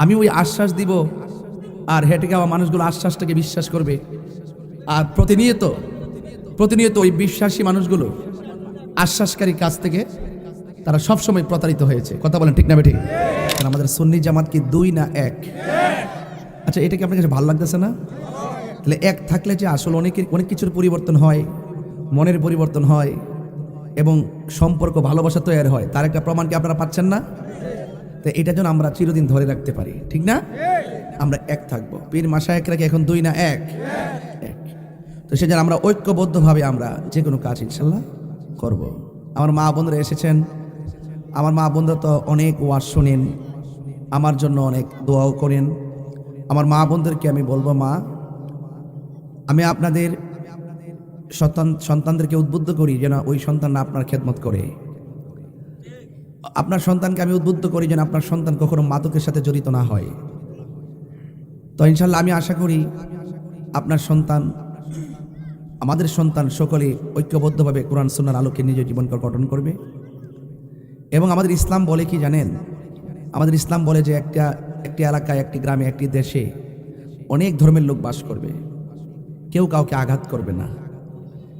আমি ওই আশ্বাস দিব, আর হেঁটে যাওয়া মানুষগুলো আশ্বাসটাকে বিশ্বাস করবে। আর প্রতিনিয়ত ওই বিশ্বাসী মানুষগুলো আশ্বাসকারী কাছ থেকে তারা সবসময় প্রতারিত হয়েছে। কথা বলেন ঠিক না বেঠিক? আমাদের সুন্নি জামাত কি দুই না এক? আচ্ছা, এটা কি আপনার কাছে ভালো লাগতেছে না? তাহলে এক থাকলে যে আসলে অনেক কিছুর পরিবর্তন হয়, মনের পরিবর্তন হয় এবং সম্পর্ক ভালোবাসা তৈরি হয়, তার একটা প্রমাণ কি আপনারা পাচ্ছেন না? তো এটা যেন আমরা চিরদিন ধরে রাখতে পারি, ঠিক না? আমরা এক থাকবো। পীর মাশায়েখরা কি এখন দুই না এক? এক। তো সেজন্য আমরা ঐক্যবদ্ধভাবে আমরা যে কোনো কাজ ইনশাল্লাহ করব। আমার মা বোনরা এসেছেন, আমার মা বোনরা তো অনেক ওয়াজ শোনেন, আমার জন্য অনেক দোয়াও করেন। আমার মা বোনদেরকে আমি বলবো, মা, আমি আপনাদের সন্তানদেরকে উদ্বুদ্ধ করি যেন ওই সন্তান আপনার খেদমত করে। আপনার সন্তানকে আমি উদ্বুদ্ধ করি যেন আপনার সন্তান কখনো মাদকের সাথে জড়িত না হয়। তো ইনশাল্লাহ আমি আশা করি আপনার সন্তান, আমাদের সন্তান সকলে ঐক্যবদ্ধভাবে কোরআন সুন্নাহর আলোকে নিজের জীবন গঠন করবে। এবং আমাদের ইসলাম বলে কি জানেন? আমাদের ইসলাম বলে যে একটি এলাকায়, একটি গ্রামে, একটি দেশে অনেক ধর্মের লোক বাস করবে, কেউ কাউকে আঘাত করবে না।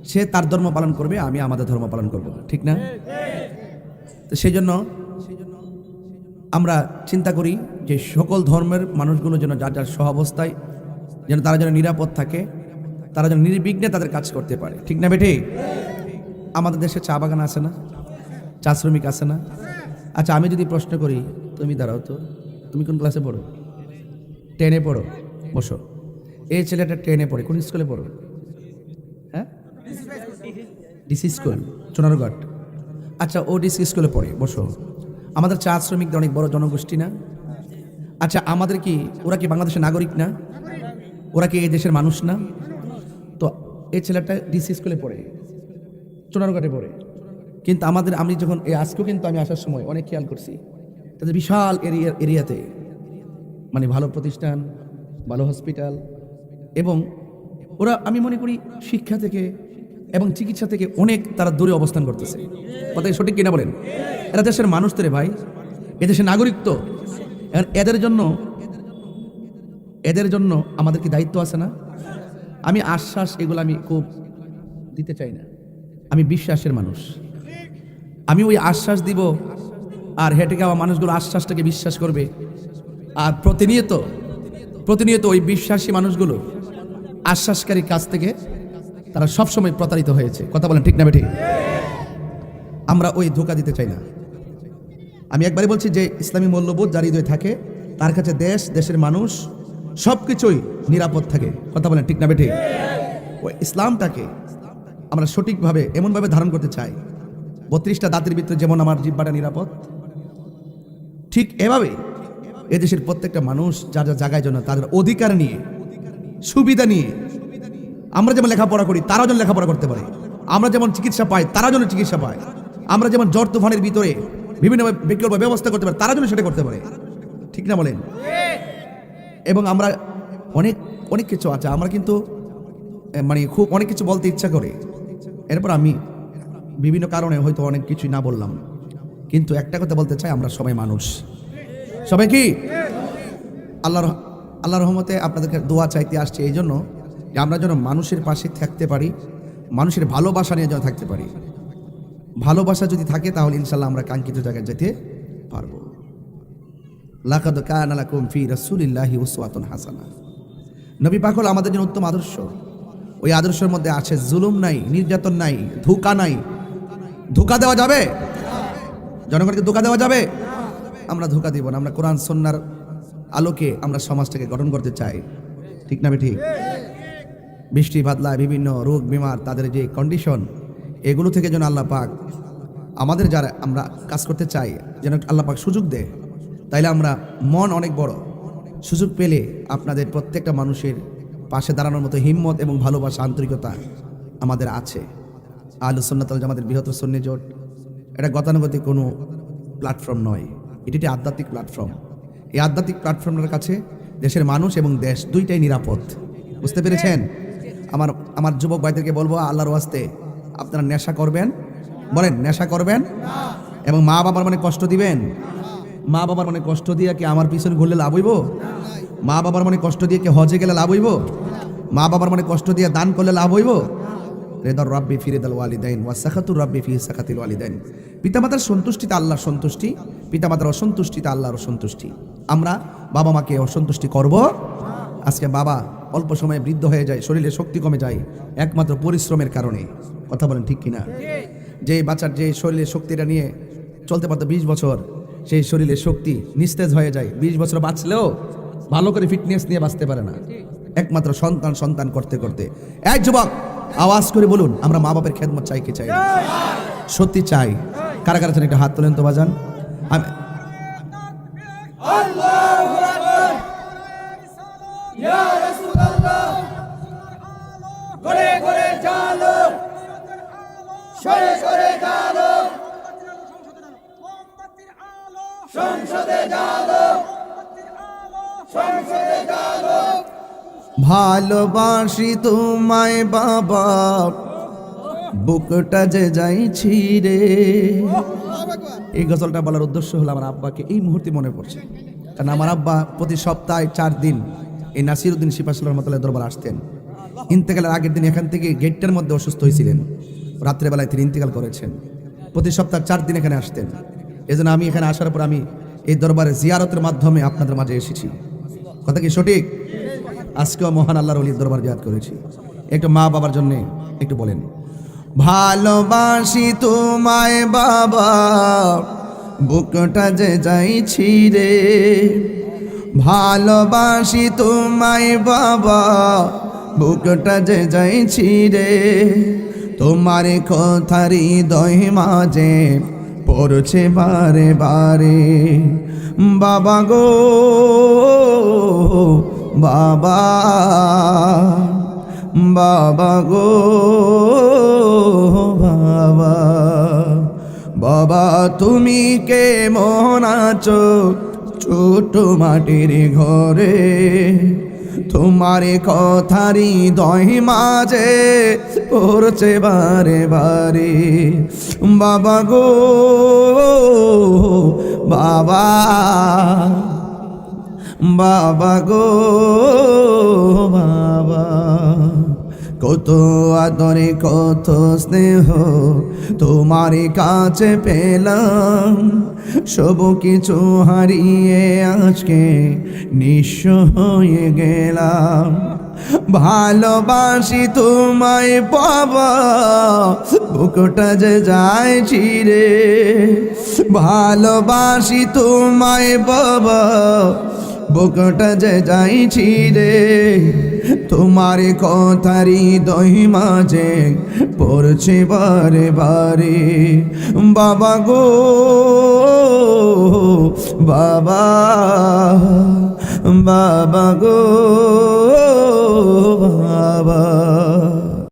সে তার ধর্ম পালন করবে, আমি আমাদের ধর্ম পালন করব, ঠিক না? তো সেই জন্য আমরা চিন্তা করি যে সকল ধর্মের মানুষগুলো যেন যার যার সহাবস্থায় যেন তারা যেন নিরাপদ থাকে, তারা যেন নির্বিঘ্নে তাদের কাজ করতে পারে, ঠিক না বেঠি? আমাদের দেশে চা বাগান আছে না? চা শ্রমিক আছে না? আচ্ছা, আমি যদি প্রশ্ন করি, তুমি দাঁড়াও তো, তুমি কোন ক্লাসে পড়ো? 10-এ পড়ো, বসো। এই ছেলেটা 10-এ পড়ে, কোন স্কুলে পড়ো? হ্যাঁ, ডিসি স্কুল, সোনারঘাট। আচ্ছা, ও ডিসি স্কুলে পড়ে, বসো। আমাদের চা শ্রমিকদের অনেক বড় জনগোষ্ঠী না? আচ্ছা, আমাদের কি ওরা কি বাংলাদেশের নাগরিক না? ওরা কি এই দেশের মানুষ না? তো এই ছেলেটা ডিসি স্কুলে পড়ে, সোনারঘাটে পড়ে, কিন্তু আমি যখন আজকেও কিন্তু আমি আসার সময় অনেক খেয়াল করছি, তাদের বিশাল এরিয়াতে মানে ভালো প্রতিষ্ঠান, ভালো হসপিটাল, এবং ওরা আমি মনে করি শিক্ষা থেকে এবং চিকিৎসা থেকে অনেক তারা দূরে অবস্থান করতেছে। কথা সঠিক কিনা বলেন? এরা দেশের মানুষ তো রে ভাই, এদেশের নাগরিক তো। এদের জন্য আমাদের কি দায়িত্ব আছে না? আমি আশ্বাস এগুলো আমি খুব দিতে চাই না, আমি বিশ্বাসের মানুষ। আমি ওই আশ্বাস দিব, আর হেঁটে যাওয়া মানুষগুলো আশ্বাসটাকে বিশ্বাস করবে। আর প্রতিনিয়ত ওই বিশ্বাসী মানুষগুলো আশ্বাসকারী কাছ থেকে তারা সবসময় প্রতারিত হয়েছে। কথা বলেন ঠিক না বেঠিক? আমরা ওই ধোঁকা দিতে চাই না। আমি একবারই বলছি যে ইসলামী মূল্যবোধ যার হৃদয়ে থাকে, তার কাছে দেশের মানুষ সবকিছুই নিরাপদ থাকে। কথা বলেন ঠিক না বেঠিক? ওই ইসলামটাকে আমরা সঠিকভাবে এমনভাবে ধারণ করতে চাই, 32টা দাঁতের ভিতরে যেমন আমার জিহ্বাটা নিরাপদ, ঠিক এভাবে এদেশের প্রত্যেকটা মানুষ যার যার জায়গায় জন্য তাদের অধিকার নিয়ে, সুবিধা নিয়ে, আমরা যেমন লেখাপড়া করি তারাও যেন লেখাপড়া করতে পারে, আমরা যেমন চিকিৎসা পাই তারা যেন চিকিৎসা পায়, আমরা যেমন জ্বর তুফানের ভিতরে বিভিন্ন বিকল্প ব্যবস্থা করতে পারি তারা যেন সেটা করতে পারে, ঠিক না বলেন? এবং আমরা অনেক কিছু আছে, আমরা কিন্তু মানে খুব অনেক কিছু বলতে ইচ্ছা করে, এরপর আমি বিভিন্ন কারণে হয়তো অনেক কিছুই না বললাম, কিন্তু একটা কথা বলতে চাই, আমরা সবাই মানুষ। সবাই কি আল্লাহর রহমতে আপনাদেরকে দোয়া চাইতে আসছে এই জন্য যে আমরা যেন মানুষের পাশে থাকতে পারি, মানুষের ভালোবাসা নিয়ে যেন থাকতে পারি। ভালোবাসা যদি থাকে তাহলে ইনশাল্লাহ আমরা কাঙ্ক্ষিত জায়গায় যেতে পারবো। লাকাদ কানা লাকুম ফি রাসূলিল্লাহি উসওয়াতুন হাসানাহ। নবী পাক হল আমাদের জন্য উত্তম আদর্শ। ওই আদর্শের মধ্যে আছে জুলুম নাই, নির্যাতন নাই, ধোঁকা নাই। ধোঁকা দেওয়া যাবে? জনগণকে ধোঁকা দেওয়া যাবে? আমরা ধোঁকা দিব না। আমরা কোরআন সুন্নাহর আলোকে আমরা সমাজটাকে গঠন করতে চাই, ঠিক না বেঠিক? বৃষ্টি বাদলা, বিভিন্ন রোগ বিমার, তাদের যে কন্ডিশন, এগুলো থেকে যেন আল্লাহ পাক আমাদের যারা আমরা কাজ করতে চাই যেন আল্লাহ পাক সুযোগ দেয়। তাইলে আমরা মন অনেক বড়, সুযোগ পেলে আপনাদের প্রত্যেকটা মানুষের পাশে দাঁড়ানোর মতো হিম্মত এবং ভালোবাসা, আন্তরিকতা আমাদের আছে। আহলুস সুন্নাত ওয়াল জামাতের বৃহত্তর সুন্নি জোট এটা গতানুগতিক কোনো প্ল্যাটফর্ম নয়, এটি একটি আধ্যাত্মিক প্ল্যাটফর্ম। এই আধ্যাত্মিক প্ল্যাটফর্মের কাছে দেশের মানুষ এবং দেশ দুইটাই নিরাপদ। বুঝতে পেরেছেন? আমার যুবক ভাইদেরকে বলবো, আল্লাহর ওয়াস্তে আপনারা নেশা করবেন, বলেন নেশা করবেন, এবং মা বাবার মানে কষ্ট দিবেন, মা বাবার মনে কষ্ট দিয়ে কি আমার পিছনে ঘুরলে লাভ হইব? মা বাবার মনে কষ্ট দিয়ে কি হজে গেলে লাভ হইব? মা বাবার মনে কষ্ট দিয়ে দান করলে লাভ হইব? রেদার রাব্বি ফি রিদাল ওয়ালিদাইন ওয়া সাখাতুর রাব্বি ফি সাখাতিল ওয়ালিদাইন। পিতামাতার সন্তুষ্টিতে আল্লাহর সন্তুষ্টি, পিতামাতার অসন্তুষ্টিতে আল্লাহর অসন্তুষ্টি। আমরা বাবা মাকে অসন্তুষ্টি করব? আজকে বাবা অল্প সময়ে বৃদ্ধ হয়ে যায়, শরীরে শক্তি কমে যায় একমাত্র পরিশ্রমের কারণে। কথা বলেন ঠিক কিনা? যে বাচ্চার যে শরীরের শক্তিটা নিয়ে চলতে পারতো 20 বছর, সেই শরীরের শক্তি নিস্তেজ হয়ে যায়। 20 বছর বাঁচলেও ভালো করে ফিটনেস নিয়ে বাঁচতে পারে না, একমাত্র সন্তান সন্তান করতে করতে। এক যুবক আওয়াজ করে বলুন, আমরা মা বাবার খেদমত চাই কি চাই না? সত্যি চাই। কারা কারা চান একটা হাত তোলেন তো বাজান। আমি ভালোবাসি তোমায় বাবা, বুকটা যে যাইছি রে। এই গজলটা বলার উদ্দেশ্য হলো আমার আব্বাকে এই মুহূর্তে মনে পড়ছে। কারণ আমার আব্বা প্রতি সপ্তাহে 4 দিন এই নাসিরউদ্দিন সিপাহী রহমাতুল্লাহ দরবার আসতেন। ইন্তেকালের আগের দিন এখান থেকে গেটটার মধ্যে অসুস্থ হয়েছিলেন, রাত্রেবেলায় তিনি ইন্তেকাল করেছেন। প্রতি সপ্তাহে 4 দিন এখানে আসতেন। এজন্য আমি এখানে আসার পর আমি এই দরবারে জিয়ারতের মাধ্যমে আপনাদের মাঝে এসেছি। কথা কি সঠিক? আজকেও মহান আল্লাহর ওলির দরবার জিয়ারত করেছি। একটু মা বাবার জন্য একটু বলেন, ভালোবাসি তোমায় বাবা, বুকটা যে যাইছি রে। ভালোবাসি তোমায় বাবা, বুকটা যে যাইছি রে। তোমার কথার হৃদয় মাঝে পড়ছে বারে বারে। বাবা গো বাবা, বাবা গো বাবা, বাবা তুমি কেমন আছো ছোট মাটির ঘরে? তোমার কথার হৃদয় মাঝে পড়ছে বারে বারে। বাবা গো বাবা, বাবা গো বাবা, কত আদরে কত স্নেহ তোমার কাছে পেলাম। সব কিছু হারিয়ে আজকে নিঃস্ব হয়ে গেলাম। ভালোবাসি তোমায় বাবা, বুকটা যে যাইছি রে। ভালোবাসি তোমায় বাবা, বুকটা যে যাইছি রে। তোমার কথার হৃদয় মাঝে পড়ছে বারে বারে। বাবা গো বাবা, বাবা গো